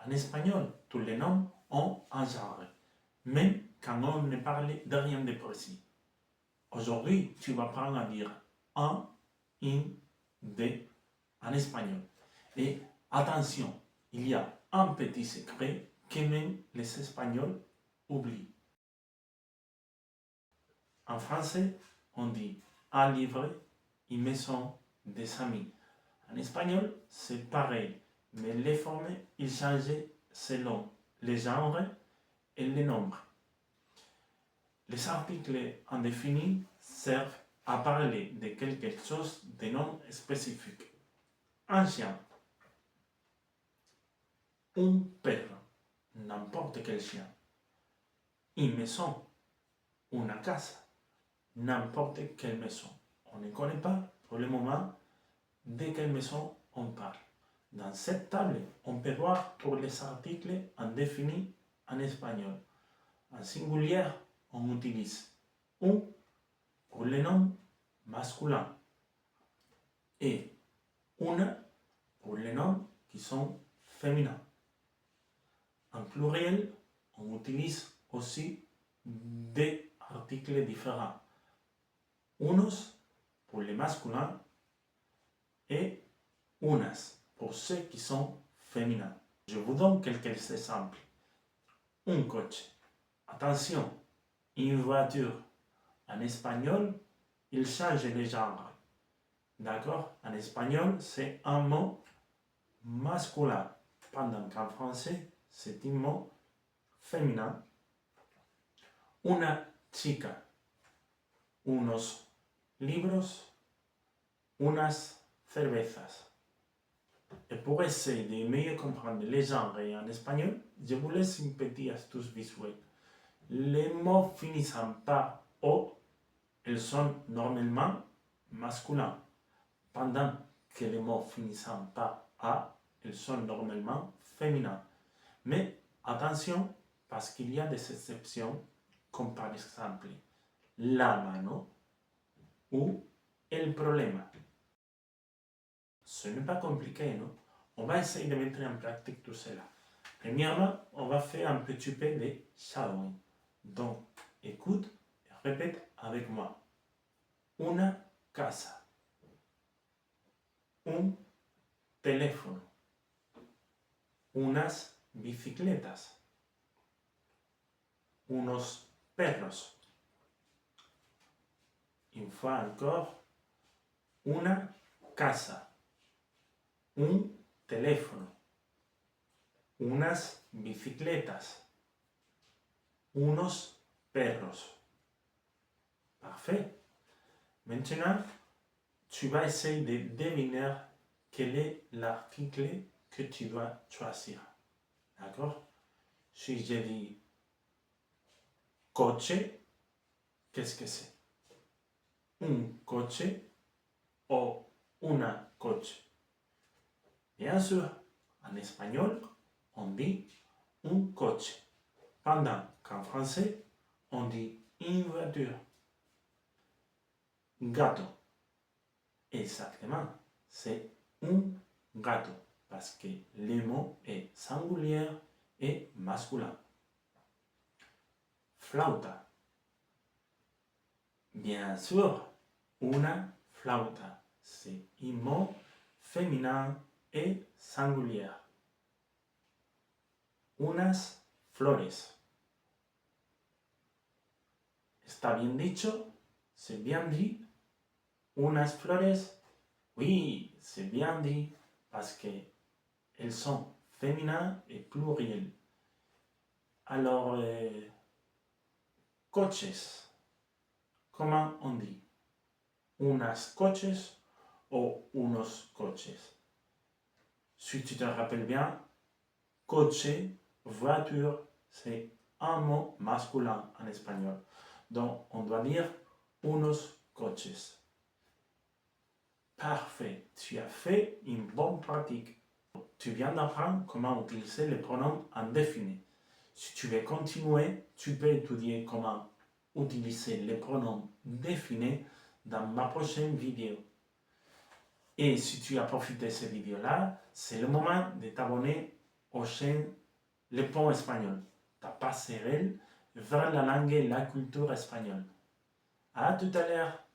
En espagnol, tous les noms ont un genre, même quand on ne parle de rien de précis. Aujourd'hui, tu vas apprendre à dire un, une, des en espagnol. Et attention, il y a un petit secret que même les Espagnols oublient. En français, on dit un livre, une maison, des amis. En espagnol, c'est pareil, mais les formes, ils changent selon les genres et les nombres. Les articles indéfinis servent à parler de quelque chose de non spécifique. Un chien, un perro, n'importe quel chien. Une maison, une casa, n'importe quelle maison. On ne connaît pas pour le moment de quelle maison on parle. Dans cette table, on peut voir tous les articles indéfinis en espagnol. En singulier, on utilise un pour les noms masculins et une pour les noms qui sont féminins. En pluriel, on utilise aussi des articles différents. Unos pour les masculins et unas pour ceux qui sont féminins. Je vous donne quelques exemples. Un coche. Attention, une voiture. En espagnol, il change les genres. D'accord? En espagnol, c'est un mot masculin, pendant qu'en français, c'est un mot féminin. Una chica. Unos libros. Unas cervezas. Et pour essayer de mieux comprendre les genres en espagnol, je vous laisse une petite astuce visuelle. Les mots finissant par O, ils sont normalement masculins, pendant que les mots finissant par A, ils sont normalement féminins. Mais attention, parce qu'il y a des exceptions, comme par exemple la mano ou el problema. Ce n'est pas compliqué, non? On va essayer de mettre en pratique tout cela. Premièrement, on va faire un petit peu de shadowing. Donc, écoute et répète avec moi. Una casa. Un teléfono. Unas bicicletas. Unos perros. Une fois encore. Una casa. Un teléfono, unas bicicletas, unos perros. Parfait. Maintenant, tu vas essayer de deviner quel est l'article que tu dois choisir. D'accord? Si je dis coche, qu'est-ce que c'est? Un coche ou una coche? Bien sûr, en espagnol, on dit un coche, pendant qu'en français, on dit une voiture. Gato. Exactement, c'est un gato, parce que le mot est singulier et masculin. Flauta. Bien sûr, una flauta, c'est un mot féminin et singulier. Unas flores. ¿Está bien dicho? ¿C'est bien dit? Unas flores? Oui, c'est bien dit, parce qu'elles sont féminines et plurielles. Alors, coches. Comment on dit? Unas coches ou unos coches? Si tu te rappelles bien, coche, voiture, c'est un mot masculin en espagnol. Donc, on doit dire unos coches. Parfait, tu as fait une bonne pratique. Tu viens d'apprendre comment utiliser les pronoms indéfinis. Si tu veux continuer, tu peux étudier comment utiliser les pronoms définis dans ma prochaine vidéo. Et si tu as profité de cette vidéo-là, c'est le moment de t'abonner ochen le pont espagnol. Ta passerelle vers la langue et la culture espagnole. À tout à l'heure.